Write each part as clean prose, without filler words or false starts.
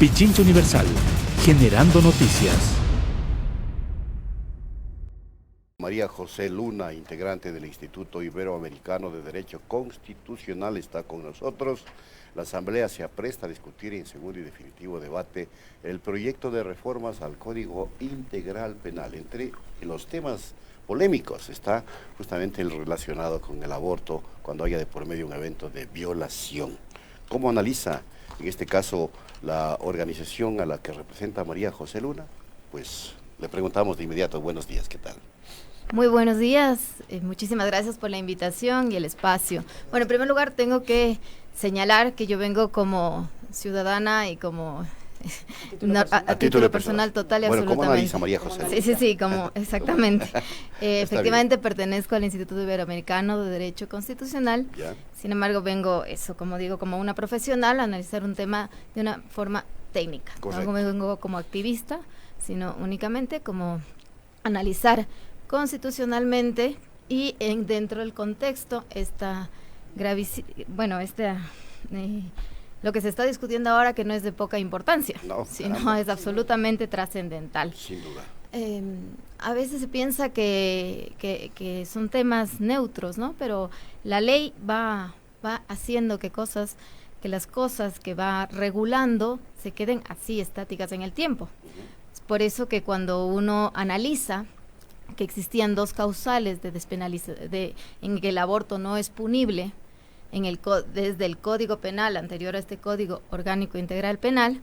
Pichincha Universal, generando noticias. María José Luna, integrante del Instituto Iberoamericano de Derecho Constitucional, está con nosotros. La Asamblea se apresta a discutir en segundo y definitivo debate el proyecto de reformas al Código Integral Penal. Entre los temas polémicos está justamente el relacionado con el aborto cuando haya de por medio un evento de violación. ¿Cómo analiza en este caso la organización a la que representa María José Luna? Pues le preguntamos de inmediato. Buenos días, ¿qué tal? Muy buenos días, muchísimas gracias por la invitación y el espacio. Bueno, en primer lugar tengo que señalar que yo vengo como ciudadana y como a título personal total y bueno, absolutamente. ¿cómo analiza María José? Sí, como exactamente. Efectivamente bien. Pertenezco al Instituto Iberoamericano de Derecho Constitucional. ¿Ya? Sin embargo, vengo, como digo, como una profesional a analizar un tema de una forma técnica. No vengo como activista, sino únicamente como analizar constitucionalmente y dentro del contexto lo que se está discutiendo ahora, que no es de poca importancia, sino es absolutamente trascendental. Sin duda. A veces se piensa que son temas neutros, ¿no? Pero la ley va haciendo que las cosas que va regulando se queden así estáticas en el tiempo. Es por eso que cuando uno analiza que existían dos causales de en que el aborto no es punible desde el Código Penal anterior a este Código Orgánico Integral Penal,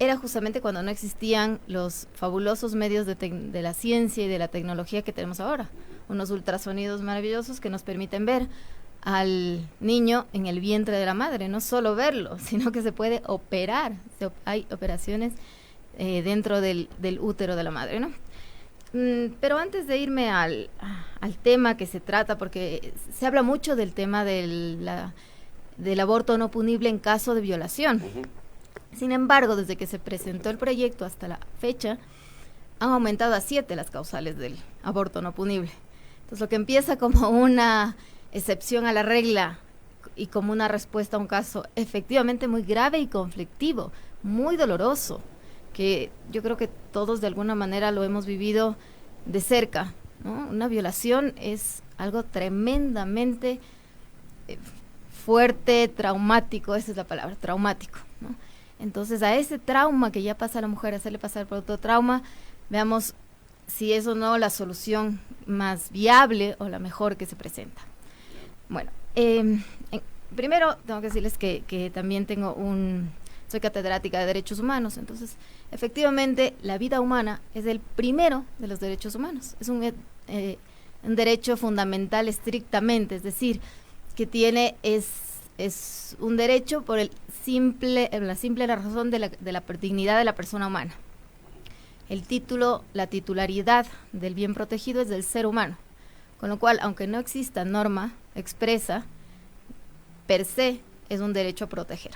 era justamente cuando no existían los fabulosos medios de la ciencia y de la tecnología que tenemos ahora, unos ultrasonidos maravillosos que nos permiten ver al niño en el vientre de la madre, no solo verlo, sino que se puede operar, hay operaciones dentro del útero de la madre, ¿no? Pero antes de irme al tema que se trata, porque se habla mucho del tema del aborto no punible en caso de violación. Sin embargo, desde que se presentó el proyecto hasta la fecha, han aumentado a 7 las causales del aborto no punible. Entonces, lo que empieza como una excepción a la regla y como una respuesta a un caso efectivamente muy grave y conflictivo, muy doloroso, que yo creo que todos de alguna manera lo hemos vivido de cerca, ¿no? Una violación es algo tremendamente fuerte, traumático, esa es la palabra, traumático, ¿no? Entonces, a ese trauma que ya pasa a la mujer, hacerle pasar por otro trauma, veamos si es o no la solución más viable o la mejor que se presenta. Bueno, primero tengo que decirles que también soy catedrática de Derechos Humanos, entonces, efectivamente, la vida humana es el primero de los derechos humanos. Es un derecho fundamental estrictamente, es decir, que es un derecho por la simple razón de la dignidad de la persona humana. La titularidad del bien protegido es del ser humano, con lo cual, aunque no exista norma expresa, per se es un derecho a proteger.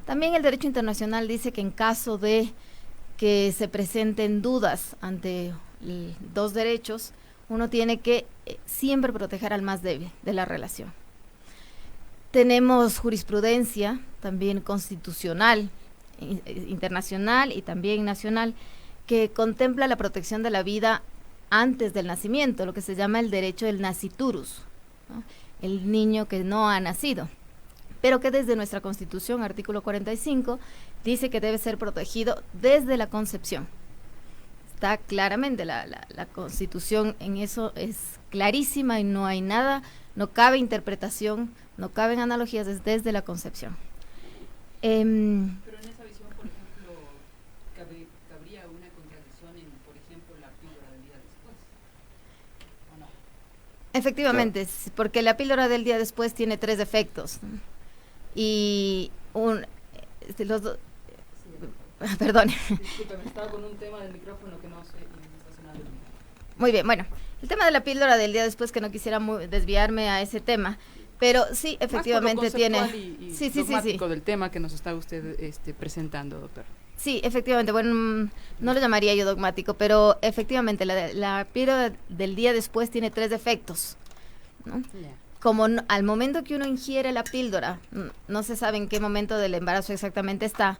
También el derecho internacional dice que en caso de que se presenten dudas ante dos derechos, uno tiene que siempre proteger al más débil de la relación. Tenemos jurisprudencia también constitucional, internacional y también nacional, que contempla la protección de la vida antes del nacimiento, lo que se llama el derecho del nasciturus, ¿no? El niño que no ha nacido, pero que desde nuestra Constitución, artículo 45, dice que debe ser protegido desde la concepción. Está claramente, la Constitución en eso es clarísima y no hay nada, no cabe interpretación, no caben analogías, es desde la concepción. Pero en esa visión, por ejemplo, ¿cabría una contradicción en, por ejemplo, la píldora del día después? ¿O no? Efectivamente, claro. Porque la píldora del día después tiene 3 efectos, ¿no? Y perdón. Discúlpeme, estaba con un tema del micrófono que no sé, está sonando bien. Muy bien, bueno, el tema de la píldora del día después, que no quisiera desviarme a ese tema, pero sí, efectivamente tiene... Sí, del tema que nos está usted presentando, doctor. Sí, efectivamente, bueno, no lo llamaría yo dogmático, pero efectivamente la píldora del día después tiene 3 efectos, ¿no? Yeah. Como al momento que uno ingiere la píldora, no se sabe en qué momento del embarazo exactamente está,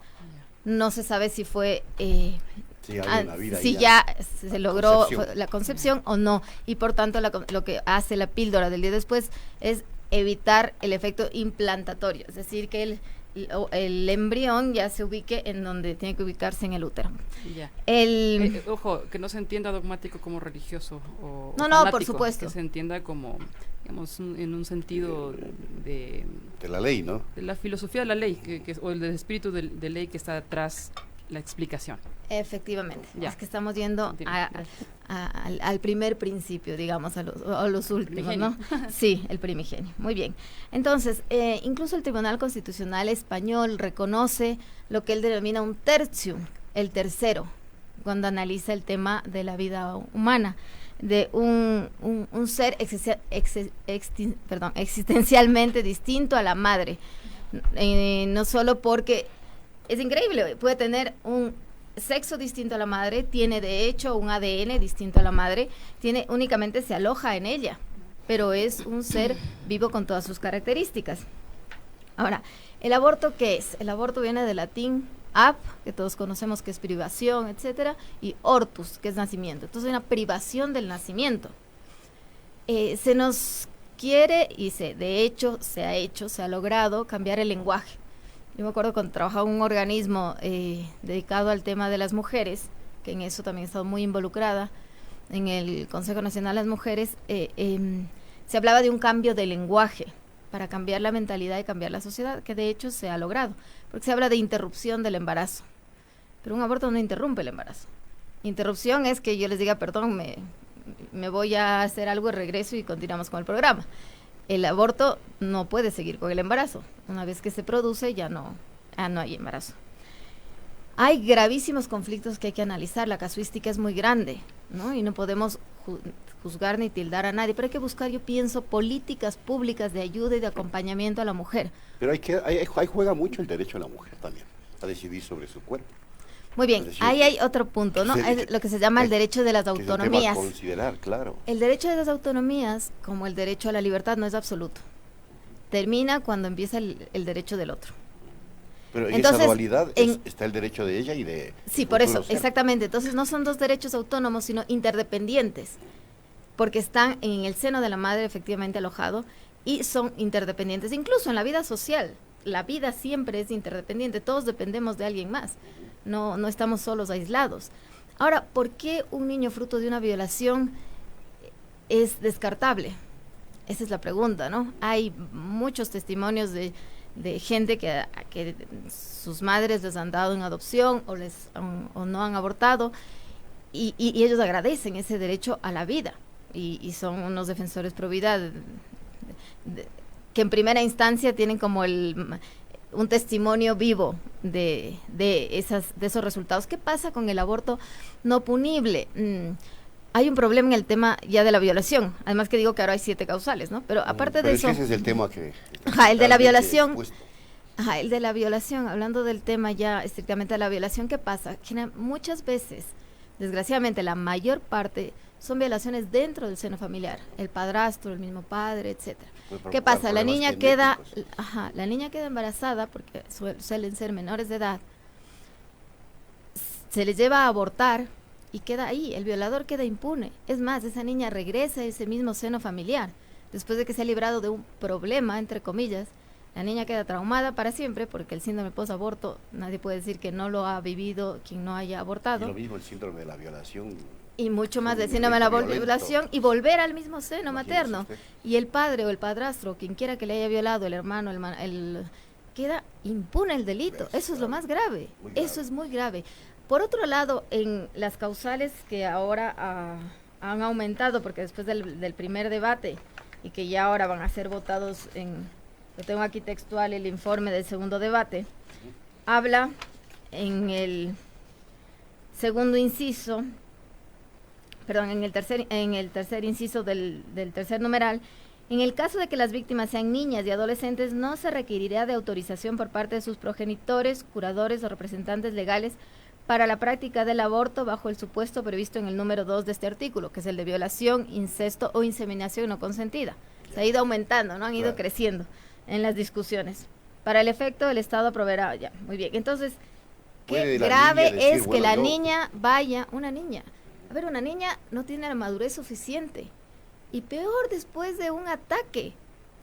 no se sabe si fue... Sí, hay una vida si ahí ya se logró concepción. la concepción o no, y por tanto lo que hace la píldora del día después es evitar el efecto implantatorio, es decir, que el embrión ya se ubique en donde tiene que ubicarse en el útero. Ya. El Ojo, que no se entienda dogmático como religioso o No, fanático, por supuesto. que se entienda como, digamos, en un sentido de De la ley, ¿no? la filosofía de la ley, o el del espíritu de ley que está detrás la explicación. Efectivamente, Ya. es que estamos yendo Entiendo. al primer principio, digamos, a los últimos, ¿no? Sí, el primigenio. Muy bien. Entonces, incluso el Tribunal Constitucional Español reconoce lo que él denomina un tertium, el tercero, cuando analiza el tema de la vida humana, de un ser existencialmente distinto a la madre. No solo porque es increíble, puede tener un sexo distinto a la madre, tiene de hecho un ADN distinto a la madre, únicamente se aloja en ella, pero es un ser vivo con todas sus características. Ahora, ¿el aborto qué es? El aborto viene del latín ab, que todos conocemos que es privación, etcétera, y ortus, que es nacimiento. Entonces, una privación del nacimiento. Se nos quiere, y de hecho se ha logrado cambiar el lenguaje. Yo me acuerdo cuando trabajaba en un organismo dedicado al tema de las mujeres, que en eso también he estado muy involucrada, en el Consejo Nacional de las Mujeres, se hablaba de un cambio de lenguaje para cambiar la mentalidad y cambiar la sociedad, que de hecho se ha logrado, porque se habla de interrupción del embarazo, pero un aborto no interrumpe el embarazo. Interrupción es que yo les diga, perdón, me voy a hacer algo y regreso y continuamos con el programa. El aborto no puede seguir con el embarazo. Una vez que se produce, ya no hay embarazo. Hay gravísimos conflictos que hay que analizar. La casuística es muy grande, ¿no? Y no podemos juzgar ni tildar a nadie, pero hay que buscar, yo pienso, políticas públicas de ayuda y de acompañamiento a la mujer. Pero ahí juega mucho el derecho de la mujer también, a decidir sobre su cuerpo. Muy bien, Es decir, ahí hay otro punto, ¿no? Es lo que se llama el derecho de las Que es un tema a autonomías. considerar, claro. El derecho de las autonomías, como el derecho a la libertad, no es absoluto. Termina cuando empieza el derecho del otro. Pero en Entonces, esa dualidad está el derecho de ella y de... Sí, por eso, exactamente. Entonces no son dos derechos autónomos, sino interdependientes, porque están en el seno de la madre efectivamente alojado y son interdependientes. Incluso en la vida social, la vida siempre es interdependiente, todos dependemos de alguien más, no estamos solos, aislados. Ahora, ¿por qué un niño fruto de una violación es descartable? Esa es la pregunta, ¿no? Hay muchos testimonios de gente que sus madres les han dado en adopción o no han abortado y ellos agradecen ese derecho a la vida y son unos defensores pro vida que en primera instancia tienen como un testimonio vivo de esos resultados. ¿Qué pasa con el aborto no punible? Hay un problema en el tema ya de la violación, además que digo que ahora hay 7 causales, ¿no? Pero aparte de eso... ese es el tema que... el de la violación. El de la violación, hablando del tema ya estrictamente de la violación, ¿qué pasa? Que muchas veces, desgraciadamente, la mayor parte son violaciones dentro del seno familiar, el padrastro, el mismo padre, etcétera. ¿Qué pasa? La niña queda embarazada, porque suelen ser menores de edad, se les lleva a abortar y queda ahí, el violador queda impune. Es más, esa niña regresa a ese mismo seno familiar, después de que se ha librado de un problema, entre comillas. La niña queda traumada para siempre, porque el síndrome post-aborto, nadie puede decir que no lo ha vivido quien no haya abortado. Y lo mismo el síndrome de la violación. Y mucho más del síndrome de la violación y volver al mismo seno materno. Usted. Y el padre o el padrastro, quien quiera que le haya violado, el hermano, queda impune el delito. Eso es lo más grave. Eso es muy grave. Por otro lado, en las causales que ahora han aumentado, porque después del primer debate y que ya ahora van a ser votados yo tengo aquí textual el informe del segundo debate, habla en el segundo inciso, en el tercer inciso del tercer numeral, en el caso de que las víctimas sean niñas y adolescentes, no se requerirá de autorización por parte de sus progenitores, curadores o representantes legales para la práctica del aborto bajo el supuesto previsto en el número 2 de este artículo, que es el de violación, incesto o inseminación no consentida. Se ha ido aumentando, ¿no? Han ido creciendo en las discusiones. Para el efecto, el Estado aproveerá, ya, muy bien. Entonces, Puede qué la grave niña decir, es que bueno, la yo- niña vaya, una niña. A ver, una niña no tiene la madurez suficiente. Y peor después de un ataque,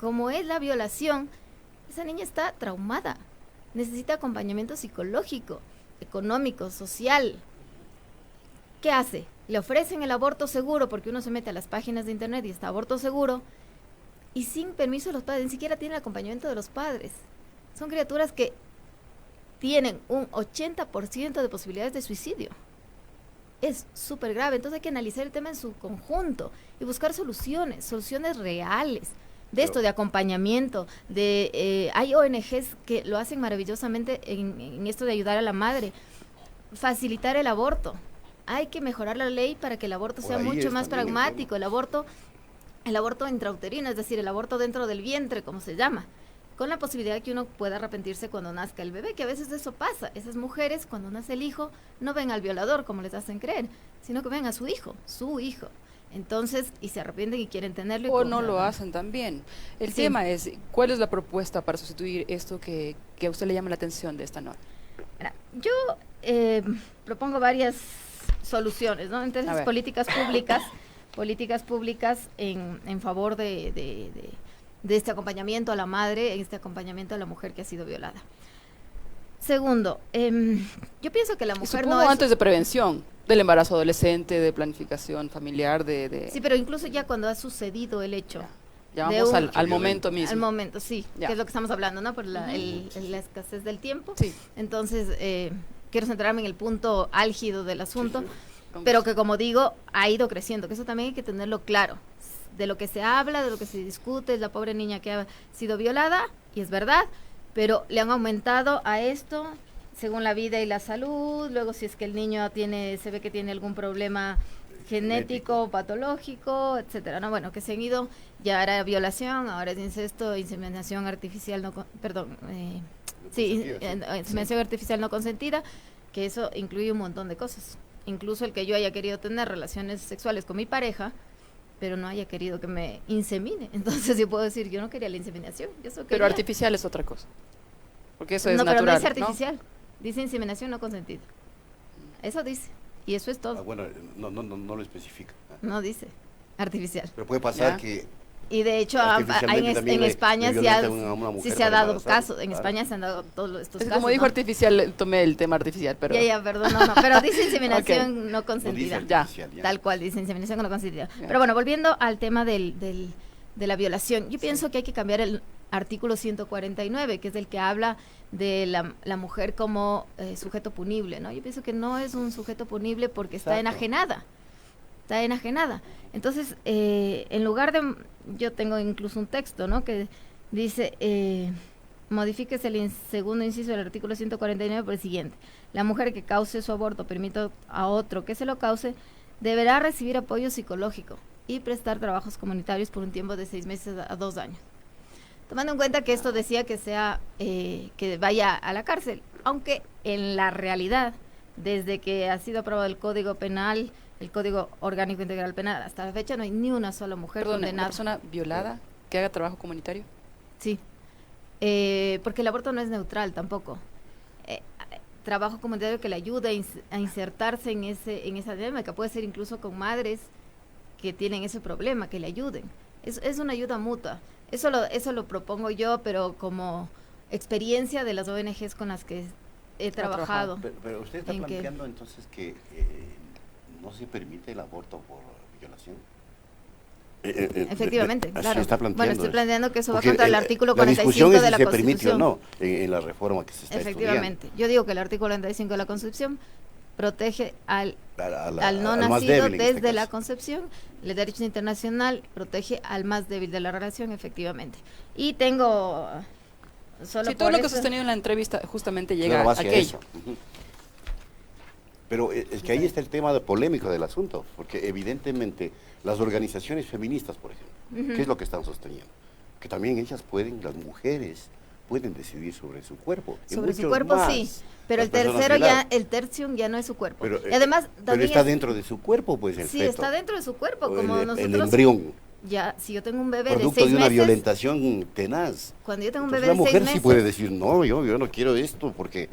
como es la violación, esa niña está traumada. Necesita acompañamiento psicológico, económico, social. ¿Qué hace? Le ofrecen el aborto seguro, porque uno se mete a las páginas de internet y está aborto seguro, y sin permiso de los padres, ni siquiera tiene el acompañamiento de los padres. Son criaturas que tienen un 80% de posibilidades de suicidio. Es súper grave, entonces hay que analizar el tema en su conjunto y buscar soluciones reales de esto, de acompañamiento, hay ONGs que lo hacen maravillosamente en esto de ayudar a la madre, facilitar el aborto. Hay que mejorar la ley para que el aborto Por sea ahí mucho es más también el pragmático, el aborto intrauterino, es decir, el aborto dentro del vientre, como se llama, con la posibilidad de que uno pueda arrepentirse cuando nazca el bebé, que a veces eso pasa. Esas mujeres, cuando nace el hijo, no ven al violador como les hacen creer, sino que ven a su hijo. Entonces, y se arrepienten y quieren tenerlo. O no lo hacen también. El Sí. tema es, ¿cuál es la propuesta para sustituir esto que a usted le llama la atención de esta norma? Mira, yo propongo varias soluciones, ¿no? A Entonces, ver. políticas públicas en favor de este acompañamiento a la madre, este acompañamiento a la mujer que ha sido violada. Segundo, yo pienso que la Y mujer supongo no es... antes de prevención, del embarazo adolescente, de planificación familiar, Sí, pero incluso ya cuando ha sucedido el hecho. Ya vamos de un- al momento mismo. Al momento, sí, Ya. que es lo que estamos hablando, ¿no? Por la escasez del tiempo. Sí. Entonces, quiero centrarme en el punto álgido del asunto, Sí, pero que, como digo, ha ido creciendo, que eso también hay que tenerlo claro. De lo que se habla, de lo que se discute, es la pobre niña que ha sido violada, y es verdad, pero le han aumentado a esto según la vida y la salud. Luego, si es que el niño se ve que tiene algún problema genético, patológico, etcétera. No, bueno, que se han ido, ya era violación, ahora es incesto, inseminación artificial, inseminación artificial no consentida, que eso incluye un montón de cosas. Incluso el que yo haya querido tener relaciones sexuales con mi pareja, pero no haya querido que me insemine. Entonces yo puedo decir, yo no quería la inseminación, yo eso Pero quería. artificial es otra cosa. Porque eso es No, natural, pero no dice ¿no? artificial, dice inseminación no consentida. Eso dice, y eso es todo. bueno, no lo especifica. No dice artificial. Pero puede pasar Ya. que Y de hecho, artificialmente también en España le sí violentan a una sí mujer se ha para dado embarazarla, casos, en claro. España se han dado todos estos Es casos. como dijo ¿no? artificial, tomé el tema artificial, pero... Ya, perdón, no, pero dice inseminación no No consentida. dice Ya. artificial, ya. Tal cual, dice inseminación no consentida. Ya. Pero bueno, volviendo al tema de la violación, yo pienso que hay que cambiar el artículo 149, que es el que habla de la mujer como sujeto punible, ¿no? Yo pienso que no es un sujeto punible porque está Exacto. enajenada. Entonces, en lugar de, yo tengo incluso un texto, ¿no? Que dice, modifíquese el segundo inciso del artículo 149 por el siguiente: la mujer que cause su aborto, permita a otro que se lo cause, deberá recibir apoyo psicológico y prestar trabajos comunitarios por un tiempo de 6 meses a 2 años. Tomando en cuenta que esto decía que que vaya a la cárcel, aunque en la realidad, desde que ha sido aprobado el Código Penal, el Código Orgánico Integral Penal, hasta la fecha no hay ni una sola mujer Perdón, ¿una condenada. persona violada que haga trabajo comunitario? Sí, porque el aborto no es neutral tampoco. Trabajo comunitario que le ayude a insertarse en esa dinámica, puede ser incluso con madres que tienen ese problema, que le ayuden. Es una ayuda mutua. Eso lo propongo yo, pero como experiencia de las ONGs con las que he trabajado. Pero usted está en que- planteando entonces que no se permite el aborto por violación. Efectivamente, Así claro. está planteando Bueno, estoy eso. planteando que eso Porque va contra el artículo la 45 discusión es de si la se permite o Constitución. no en la reforma que se está Efectivamente. Yo digo que el artículo 45 de la Constitución protege al estudiando. al no al más nacido débil en este desde la caso. concepción. El derecho internacional protege al más débil de la relación, efectivamente. Y tengo solo Sí, todo por lo que ha eso- sostenido en la entrevista justamente Claro, llega va a hacia aquello. eso. Ujú. Pero es que ahí está el tema polémico del asunto, porque evidentemente las organizaciones feministas, por ejemplo, ¿qué es lo que están sosteniendo? Que también ellas las mujeres pueden decidir sobre su cuerpo. y Sobre su muchos cuerpo más, sí, pero las el personas tercero violadas. el tertium ya no es su cuerpo. Pero, y además pero también está es- dentro de su cuerpo, pues el sí, feto. está dentro de su cuerpo, O como el nosotros. embrión. ya, si yo tengo un bebé de producto 6 de una meses, violentación tenaz. cuando yo tengo un Entonces, bebé la de 6 mujer meses, sí puede decir, no, yo no quiero esto, porque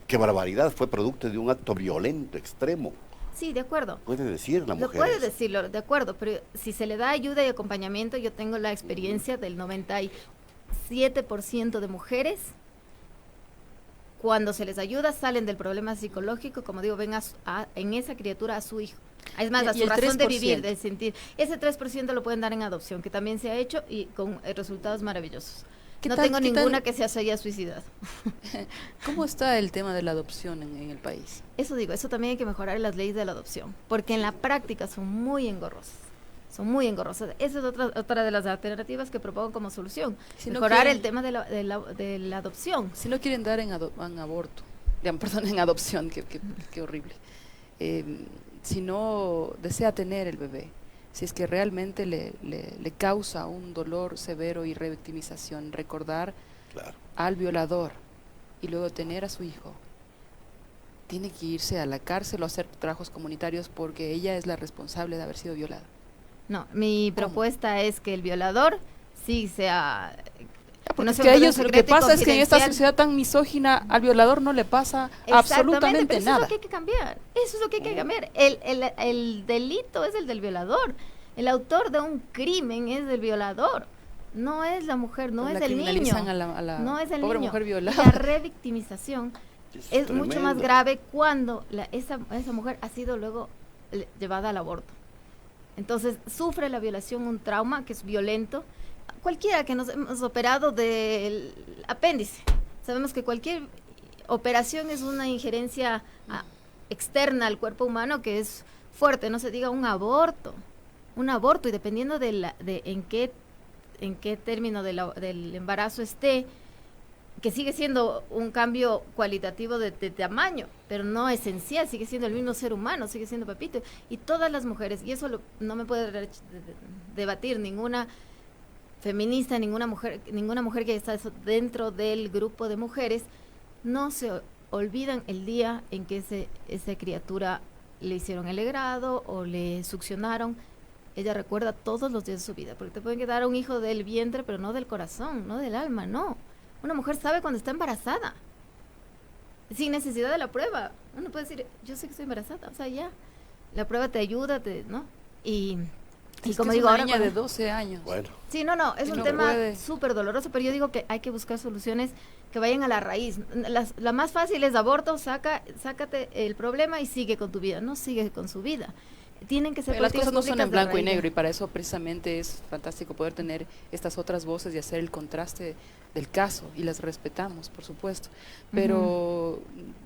qué barbaridad, fue producto de un acto violento, extremo. sí, de acuerdo. Puede decir la Lo mujer. puede eso. decirlo, de acuerdo, pero si se le da ayuda y acompañamiento, yo tengo la experiencia del 97% de mujeres, cuando se les ayuda, salen del problema psicológico, como digo, ven en esa criatura a su hijo. Es más, a Y su el razón de 3%. vivir, de sentir. Ese 3% lo pueden dar en adopción, que también se ha hecho y con resultados maravillosos. No tengo qué ninguna que se haya suicidado. ¿Cómo está el tema de la adopción en el país? Eso digo, eso también hay que mejorar en las leyes de la adopción, porque en la práctica son muy engorrosas. Son muy engorrosas. Esa es otra de las alternativas que propongo como solución. Si no Mejorar quieren- el tema de la adopción. Si no quieren dar en aborto, perdón, en adopción, qué horrible. Si no desea tener el bebé, si es que realmente le causa un dolor severo y revictimización, recordar Claro. al violador y luego tener a su hijo, tiene que irse a la cárcel o hacer trabajos comunitarios porque ella es la responsable de haber sido violada. No, mi ¿Cómo? propuesta es que el violador sí sea... Porque no es sea que un ellos, lo que secreto y pasa es que en esta confidencial. sociedad tan misógina, al violador no le pasa Exactamente, absolutamente pero eso es nada. lo que hay que cambiar. Eso es lo que hay que cambiar. El delito es el del violador. El autor de un crimen es el violador. No es la mujer, no La es el niño. criminalizan a la No es el pobre niño. mujer Y violada. la revictimización es mucho tremendo. más grave cuando esa mujer ha sido luego llevada al aborto. Entonces sufre la violación, un trauma que es violento. Cualquiera que nos hemos operado del apéndice, sabemos que cualquier operación es una injerencia externa al cuerpo humano que es fuerte, no se diga un aborto, y dependiendo de en qué término del embarazo esté, que sigue siendo un cambio cualitativo de tamaño, pero no esencial, sigue siendo el mismo ser humano, sigue siendo papito, y todas las mujeres, y eso no me puede debatir ninguna feminista, ninguna mujer que está dentro del grupo de mujeres, no se olvidan el día en que esa criatura le hicieron el legrado o le succionaron. Ella recuerda todos los días de su vida, porque te pueden quedar un hijo del vientre, pero no del corazón, no del alma, no. Una mujer sabe cuando está embarazada, sin necesidad de la prueba. Uno puede decir, yo sé que estoy embarazada, o sea, ya, la prueba te ayuda, ¿no? Y Es como que digo, es una ahora niña de cuando- 12 años. Bueno, Sí, no, es Y un no tema puede. súper doloroso, pero yo digo que hay que buscar soluciones que vayan a la raíz. La más fácil es aborto, sácate el problema y sigue con tu vida, no sigue con su vida. Tienen que ser Pero las políticas cosas no son públicas en de blanco y raíz. negro y para eso precisamente es fantástico poder tener estas otras voces y hacer el contraste del caso y las respetamos, por supuesto, pero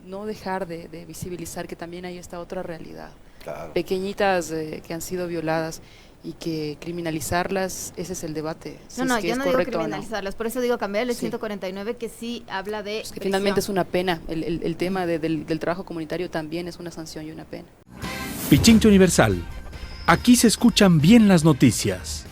no dejar de visibilizar que también hay esta otra realidad. claro. Pequeñitas que han sido violadas y que criminalizarlas, ese es el debate. Si No, es que yo es no digo correcto o no. criminalizarlas, por eso digo cambiar el Sí. 149 que sí habla de Es que finalmente es prisión. una pena, el tema del trabajo comunitario también es una sanción y una pena. Pichincha Universal. Aquí se escuchan bien las noticias.